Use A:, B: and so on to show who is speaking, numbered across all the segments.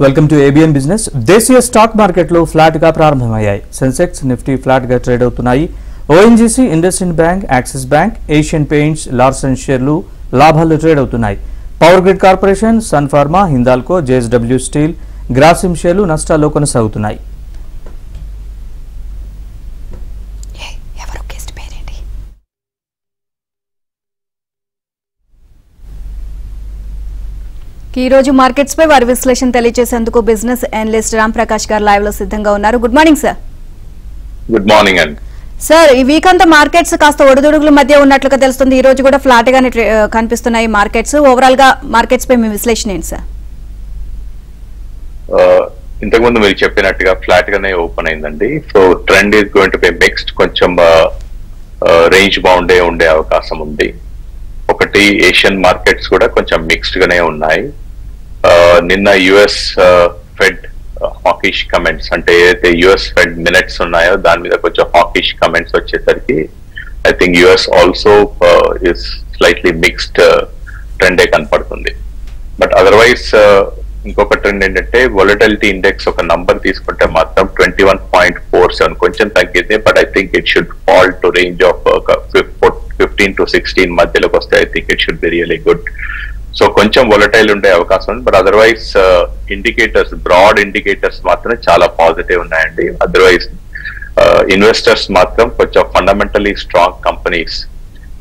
A: Welcome to ABN business. దేశీయ stock మార్కెట్లు flat గా ప్రారంభమయ్యాయి. సెన్సెక్స్, నిఫ్టీ ఫ్లాట్ గా ట్రేడ్ అవుతున్నాయి. ఓఎన్జీసీ, ఇండస్ఇండ్ బ్యాంక్, యాక్సిస్ బ్యాంక్, ఏషియన్ పెయింట్స్, లార్సన్ షేర్లు లాభాలు ట్రేడ్ అవుతున్నాయి. పవర్ గ్రిడ్ కార్పొరేషన్, సన్ ఫార్మా, హిందాల్కో, జేఎస్డబ్ల్యూ స్టీల్, గ్రాసిమ్ షేర్లు నష్టాల్లో కొనసాగుతున్నాయి.
B: ఈ రోజు మార్కెట్స్ పై వారి విశ్లేషణ తెలియజేసేందుకు బిజినెస్ అనలిస్ట్ రామ్ ప్రకాష్ గారు లైవ్ లో సిద్ధంగా ఉన్నారు. Good morning sir.
C: Good morning అండి.
B: సార్, ఈ వీక్ అంతా మార్కెట్స్ కాస్త ఒడిదుడుగుల మధ్య ఉన్నట్లుగా తెలుస్తుంది. ఈ రోజు కూడా ఫ్లాట్ గానే కనిపిస్తున్నాయి మార్కెట్స్. ఓవరాల్ గా మార్కెట్స్ పై మీ విశ్లేషణ ఏంటి సార్?
C: ఇంతకుముందు మీరు చెప్పినట్టుగా ఫ్లాట్ గానే ఓపెన్ అయిందండి. So trend is going to be mixed. కొంచెం రేంజ్ బౌండ్ ఉండే అవకాశం ఉంది. ఒకటి, ఏషియన్ మార్కెట్స్ కూడా కొంచెం మిక్స్డ్ గానే ఉన్నాయి. నిన్న యుఎస్ ఫెడ్ హాకిష్ కమెంట్స్, అంటే ఏదైతే యుఎస్ ఫెడ్ మినిట్స్ ఉన్నాయో దాని మీద కొంచెం హాకిష్ కమెంట్స్ వచ్చేసరికి I think US also is slightly mixed ట్రెండే కనపడుతుంది. బట్ అదర్వైజ్ ఇంకొక ట్రెండ్ ఏంటంటే వొలటిలిటీ ఇండెక్స్ ఒక నంబర్ తీసుకుంటే మాత్రం 21.47 కొంచెం తగ్గింది. But I think it should fall to range of 15 to 16 మధ్యలోకి వస్తే I think it should be really good. So కొంచెం వొలటైల్ ఉండే అవకాశం ఉంది. But otherwise indicators, broad indicators మాత్రం చాలా పాజిటివ్ ఉన్నాయండి. అదర్వైజ్ ఇన్వెస్టర్స్ మాత్రం కొంచెం ఫండమెంటలీ స్ట్రాంగ్ కంపెనీస్,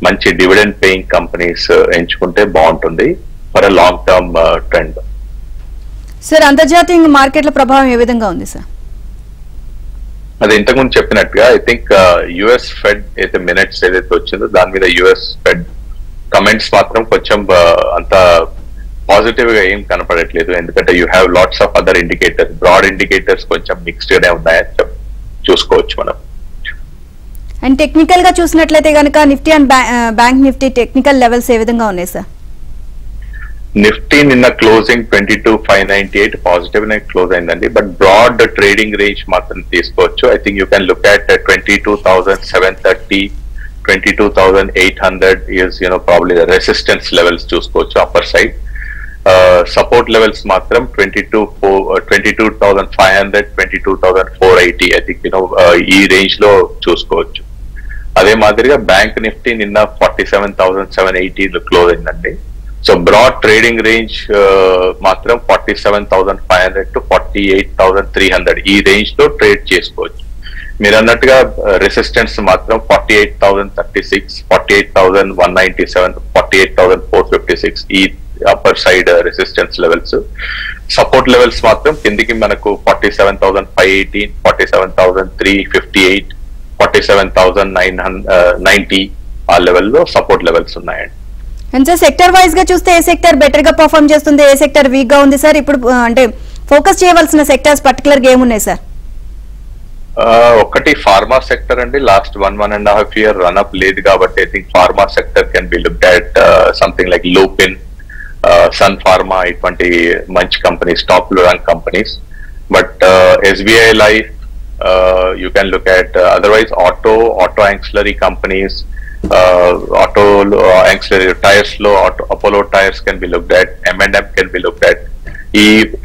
C: మంచి డివిడెండ్ పేయింగ్ కంపెనీస్ ఎంచుకుంటే బాగుంటుంది for a long term trend.
B: Sir, అంతర్జాతీయ మార్కెట్ల ప్రభావం ఏ విధంగా ఉంది సార్?
C: అది ఇంతకుముందు చెప్పినట్టుగా ఐ థింక్ యుఎస్ ఫెడ్ అయితే మినిట్స్ ఏదైతే వచ్చిందో దాని మీద యుఎస్ ఫెడ్ కమెంట్స్ మాత్రం కొంచెం అంత పాజిటివ్ గా ఏం కనపడట్లేదు. ఎందుకంటే you have lots of other indicators, broad indicators కొంచెం మిక్స్డ్ గానే ఉన్నాయని చూసుకోవచ్చు మనం.
B: అండ్ టెక్నికల్ గా చూసినట్లయితే కనుక Nifty and bank Nifty technical levels ఏ విధంగా ఉన్నాయి సార్?
C: నిఫ్టీ నిన్న క్లోజింగ్ 22,598 పాజిటివ్ నే క్లోజ్ అయిందండి. బట్ బ్రాడ్ ట్రేడింగ్ రేంజ్ మాత్రం తీసుకోవచ్చు. I think you can look at 22,730, 22,800 is probably the resistance levels చూసుకోవచ్చు అప్పర్ సైడ్. సపోర్ట్ లెవెల్స్ మాత్రం 22,500, 22,480 ఐ థింక్ ఈ రేంజ్ లో చూసుకోవచ్చు. అదే మాదిరిగా బ్యాంక్ నిఫ్టీ నిన్న 47,780 క్లోజ్ అయిందండి. సో బ్రాడ్ ట్రేడింగ్ రేంజ్ మాత్రం 47,500 to 48,300 ఈ రేంజ్ లో ట్రేడ్ చేసుకోవచ్చు. మీరు అన్నట్టుగా రెసిస్టెన్స్ మాత్రం 48,036, 48,197, 48,456 ఈ upper side resistance levels. Support levels మాత్రం కిందికి మనకు 47,518, 47,358, 47,990 ఆ లెవెల్లో సపోర్ట్ లెవెల్స్ ఉన్నాయండి.
B: అండ్ సార్, సెక్టర్ వైజ్ గా చూస్తే ఏ సెక్టర్ బెటర్ గా పర్ఫార్మ్ చేస్తుంది, ఏ సెక్టర్ వీక్ గా ఉంది సార్? ఇప్పుడు అంటే ఫోకస్ చేయవలసిన సెక్టర్స్ పర్టికులర్ గా ఏమున్నాయి సార్?
C: ఒకటి ఫార్మా సెక్టర్ అండి. లాస్ట్ 1.5 year రన్అప్ లేదు కాబట్టి I think pharma sector can be looked at something like Lupin, Sun Pharma, ఇటువంటి మంచి కంపెనీస్, టాప్ లో rank companies. But SBI life you can look at. Otherwise auto ancillary companies, auto ancillary tyres లో Apollo tyres can be looked at, M&M can be looked at.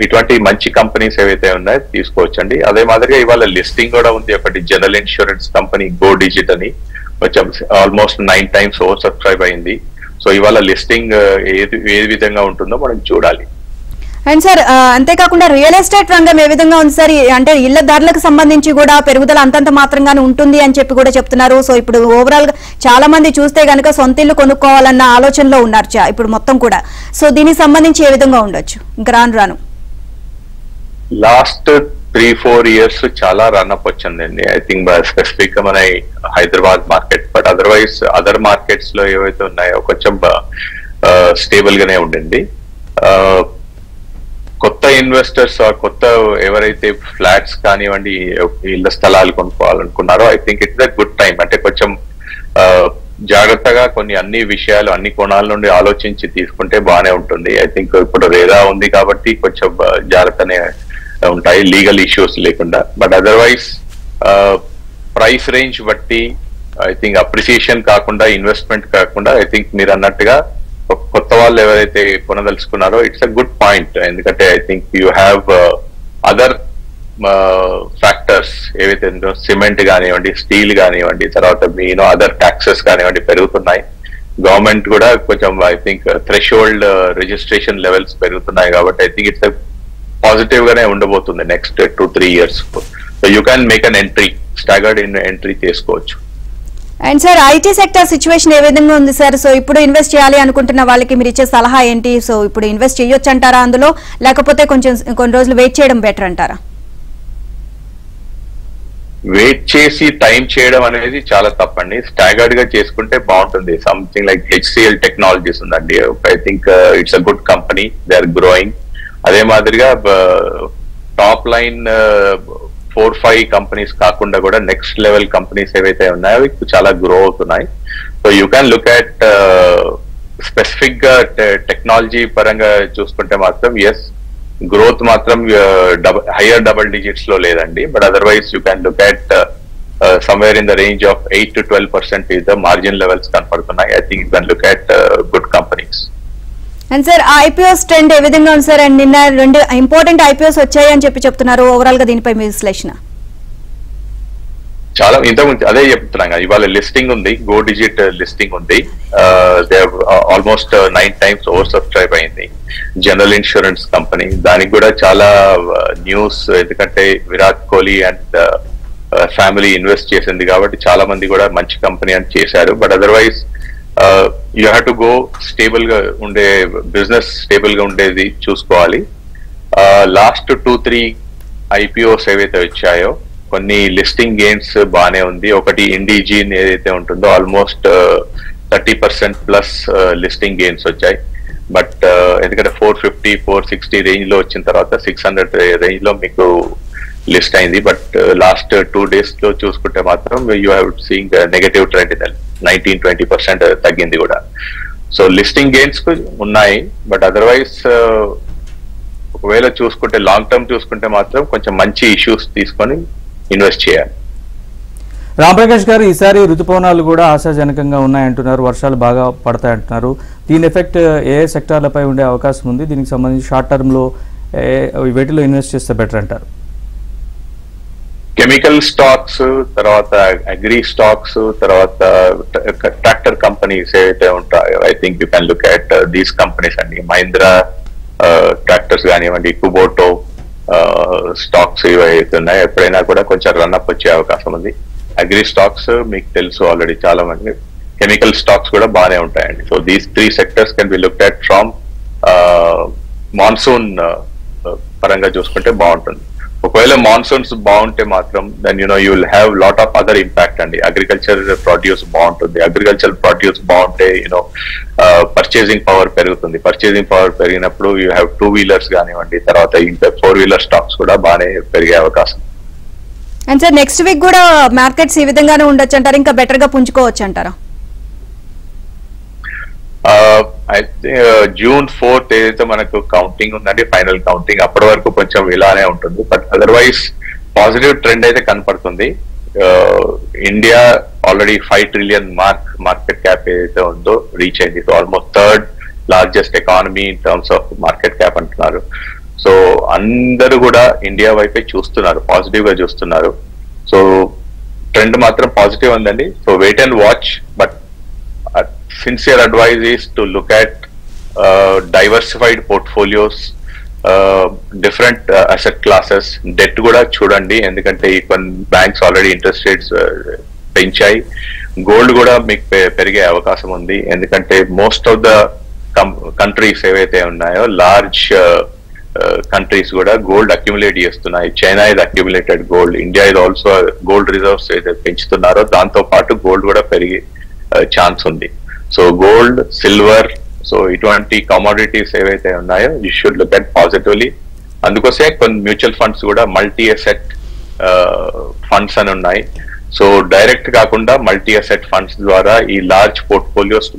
C: ఇటువంటి మంచి companies ఏవైతే ఉన్నాయో తీసుకోవచ్చండి. అదే మాదిరిగా ఇవాళ లిస్టింగ్ కూడా ఉంది. ఒకటి general insurance company go digit అని, కొంచెం ఆల్మోస్ట్ 9 times ఓవర్ సబ్స్క్రైబ్ అయింది. సో ఇవాళ లిస్టింగ్ ఏ విధంగా ఉంటుందో మనం చూడాలి.
B: అండ్ సార్, అంతేకాకుండా రియల్ ఎస్టేట్ రంగం ఏ విధంగా ఉంది సార్? అంటే ఇళ్ల ధరలకు సంబంధించి కూడా పెరుగుదల అంతంత మాత్రంగానే ఉంటుంది అని చెప్పి కూడా చెప్తున్నారు. సో ఇప్పుడు ఓవరాల్ గా చాలా మంది చూస్తే కనుక సొంత ఇల్లు కొనుక్కోవాలన్న ఆలోచనలో ఉన్నారు ఇప్పుడు మొత్తం కూడా. సో దీనికి సంబంధించి ఏ విధంగా ఉండొచ్చు ఇంకా రాను?
C: లాస్ట్ 3-4 years చాలా రన్అప్ వచ్చిందండి. ఐ థింక్ స్పెసిఫిక్ గా మన Hyderabad market. But otherwise other markets లో ఏవైతే ఉన్నాయో కొంచెం స్టేబుల్ గానే ఉండింది. కొత్త ఇన్వెస్టర్స్, కొత్త ఎవరైతే ఫ్లాట్స్ కానివ్వండి, ఇళ్ల స్థలాలు కొనుక్కోవాలనుకున్నారో I think it's a good time. అంటే కొంచెం జాగ్రత్తగా అన్ని విషయాలు, అన్ని కోణాల నుండి ఆలోచించి తీసుకుంటే బాగానే ఉంటుంది. ఐ థింక్ ఇప్పుడు రేరా ఉంది కాబట్టి కొంచెం జాగ్రత్తనే ఉంటాయి, లీగల్ ఇష్యూస్ లేకుండా. బట్ అదర్వైజ్ ప్రైస్ రేంజ్ బట్టి ఐ థింక్ అప్రిసియేషన్ కాకుండా, ఇన్వెస్ట్మెంట్ కాకుండా ఐ థింక్ మీరు అన్నట్టుగా కొత్త వాళ్ళు ఎవరైతే కొనదలుచుకున్నారో ఇట్స్ అ గుడ్ పాయింట్. ఎందుకంటే I think you have other factors ఏవైతే సిమెంట్ కానివ్వండి, స్టీల్ కానివ్వండి, తర్వాత మీ అదర్ ట్యాక్సెస్ కానివ్వండి పెరుగుతున్నాయి. గవర్నమెంట్ కూడా కొంచెం I think threshold registration levels పెరుగుతున్నాయి కాబట్టి ఐ థింక్ ఇట్స్ పాజిటివ్ గానే ఉండబోతుంది next 2-3 years. So you can make an entry, staggered entry చేసుకోవచ్చు.
B: And sir IT sector situation ఏ విధంగా ఉంది సార్? సో ఇప్పుడు ఇన్వెస్ట్ చేయాలి అనుకుంటున్న వాళ్ళకి మీరు ఇచ్చే సలహా ఏంటి? సో ఇప్పుడు ఇన్వెస్ట్ చేయొచ్చు అంటారా అందులో, లేకపోతే కొన్ని రోజులు వెయిట్ చేయడం బెటర్ అంటారా?
C: వెయిట్ చేసి టైం చేయడం అనేది చాలా తప్పండి. స్టాగర్డ్ గా చేసుకుంటే బాగుంటుంది. సంథింగ్ లైక్ HCL టెక్నాలజీస్ ఉందండి, I think it's a good company, they are growing. అదే మాదిరిగా టాప్ లైన్ 4-5 కంపెనీస్ కాకుండా కూడా నెక్స్ట్ లెవెల్ కంపెనీస్ ఏవైతే ఉన్నాయో అవి చాలా గ్రో అవుతున్నాయి. So you can look at specific గా టెక్నాలజీ పరంగా చూసుకుంటే మాత్రం ఎస్, గ్రోత్ మాత్రం హయ్యర్ డబుల్ డిజిట్స్ లో లేదండి. But otherwise you can look at somewhere in the range of 8 to 12% is the margin levels కనపడుతున్నాయి. I think you can look at good companies.
B: And sir IPOs trend ఏ విధంగా ఉంది sir? And నిన్న 2 important IPOs వచ్చాయి అని చెప్తున్నారు. Overall గా దీనిపై మీ విశ్లేషణ?
C: చాలా ఇంతకుముందు అదే చెప్తున్నాం, ఇవాళ లిస్టింగ్ ఉంది, గో డిజిట్ లిస్టింగ్ ఉంది. They almost 9 times over subscribe అయింది. జనరల్ ఇన్సూరెన్స్ కంపెనీ, దానికి కూడా చాలా న్యూస్, ఎందుకంటే Virat Kohli and family invest చేసింది కాబట్టి చాలా మంది కూడా మంచి కంపెనీ అని చేశారు. But otherwise you have to go stable గా ఉండే బిజినెస్, స్టేబుల్ గా ఉండేది చూసుకోవాలి. లాస్ట్ 2-3 ఐపీఓస్ ఏవైతే వచ్చాయో కొన్ని లిస్టింగ్ గెయిన్స్ బాగానే ఉంది. ఒకటి ఇండిజీన్ ఏదైతే ఉంటుందో ఆల్మోస్ట్ 30%+ లిస్టింగ్ గెయిన్స్ వచ్చాయి. బట్ ఎందుకంటే 450-460 రేంజ్ లో వచ్చిన తర్వాత 600 రేంజ్ లో మీకు లిస్ట్ అయింది. బట్ లాస్ట్ 2 days లో చూసుకుంటే మాత్రం you have seeing negative trend, 19-20% తగ్గింది కూడా. సో లిస్టింగ్ గెయిన్స్ ఉన్నాయి. బట్ అదర్వైజ్ ఒకవేళ చూసుకుంటే లాంగ్ టర్మ్ చూసుకుంటే మాత్రం కొంచెం మంచి ఇష్యూస్ తీసుకొని ఇన్వెస్ట్ చేయాలి.
A: రామప్రకాష్ గారు, ఈసారి ఋతుపవనాలు కూడా ఆశాజనకంగా ఉన్నాయంటున్నారు, వర్షాలు బాగా పడతాయంటున్నారు. దీని ఎఫెక్ట్ ఏ సెక్టార్లపై ఉండే అవకాశం ఉంది? దీనికి సంబంధించి షార్ట్ టర్మ్ లో వేటిలో ఇన్వెస్ట్ చేస్తే బెటర్ అంటారు?
C: కెమికల్ స్టాక్స్, తర్వాత అగ్రి స్టాక్స్, తర్వాత ట్రాక్టర్ కంపెనీస్ ఏవైతే ఉంటాయో I think you can look at these companies అండి. మహీంద్రా ట్రాక్టర్స్ కానివ్వండి, కుబోటో స్టాక్స్ ఇవైతే ఉన్నాయి, ఎప్పుడైనా కూడా కొంచెం రన్అప్ వచ్చే అవకాశం ఉంది. అగ్రి స్టాక్స్ మీకు తెలుసు ఆల్రెడీ చాలా మంది. కెమికల్ స్టాక్స్ కూడా బాగానే ఉంటాయండి. So these 3 sectors can be looked at from monsoon పరంగా చూసుకుంటే బాగుంటుంది. ఒకవేళ మాన్సూన్స్ బాగుంటే మాత్రం then you will have lot of other impact అండి. అగ్రికల్చర్ ప్రొడ్యూస్ బాగుంటుంది. అగ్రికల్చర్ ప్రొడ్యూస్ బాగుంటే పర్చేసింగ్ పవర్ పెరుగుతుంది. పర్చేసింగ్ పవర్ పెరిగినప్పుడు యూ హ్యావ్ 2-wheelers కానివ్వండి, తర్వాత ఇంకా 4-wheeler స్టాక్స్ కూడా బాగానే పెరిగే అవకాశం.
B: అండ్ సార్ నెక్స్ట్ వీక్ కూడా మార్కెట్స్ ఈ విధంగానే ఉండొచ్చు అంటారా? ఇంకా బెటర్ గా పుంజుకోవచ్చు అంటారా?
C: June 4th ఏదైతే మనకు కౌంటింగ్ ఉందండి, ఫైనల్ కౌంటింగ్, అప్పటి వరకు కొంచెం ఇలానే ఉంటుంది. బట్ అదర్వైజ్ పాజిటివ్ ట్రెండ్ అయితే కనపడుతుంది. India already 5 trillion market cap ఏదైతే ఉందో రీచ్ అయింది. So almost 3rd largest economy in terms of market cap అంటున్నారు. సో అందరూ కూడా ఇండియా వైపే చూస్తున్నారు, పాజిటివ్ గా చూస్తున్నారు. సో ట్రెండ్ మాత్రం పాజిటివ్ ఉందండి. So wait and watch. But sincere advice is to look at diversified portfolios, different asset classes. Debt కూడా చూడండి, ఎందుకంటే కొన్ని బ్యాంక్స్ ఆల్రెడీ ఇంట్రెస్ట్ రేట్స్ పెంచాయి. గోల్డ్ కూడా మీకు పెరిగే అవకాశం ఉంది, ఎందుకంటే మోస్ట్ ఆఫ్ ద కంట్రీస్ ఏవైతే ఉన్నాయో లార్జ్ కంట్రీస్ కూడా గోల్డ్ అక్యుములేట్ చేస్తున్నాయి. చైనా ఇది అక్యుములేటెడ్ గోల్డ్, ఇండియా ఇది ఆల్సో గోల్డ్ రిజర్వ్స్ ఏదైతే పెంచుతున్నారో దాంతో పాటు గోల్డ్ కూడా పెరిగే ఛాన్స్ ఉంది. సో గోల్డ్, సిల్వర్, సో ఇటువంటి కమోడిటీస్ ఏవైతే ఉన్నాయో you should look at positively. అందుకోసమే కొన్ని మ్యూచువల్ ఫండ్స్ కూడా మల్టీ అసెట్ ఫండ్స్ అని ఉన్నాయి. సో డైరెక్ట్ కాకుండా మల్టీ అసెట్ ఫండ్స్ ద్వారా ఈ లార్జ్ పోర్ట్ఫోలియోస్,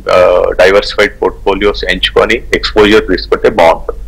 C: డైవర్సిఫైడ్ పోర్ట్ఫోలియోస్ ఎంచుకొని ఎక్స్పోజర్ తీసుకుంటే బాగుంటుంది.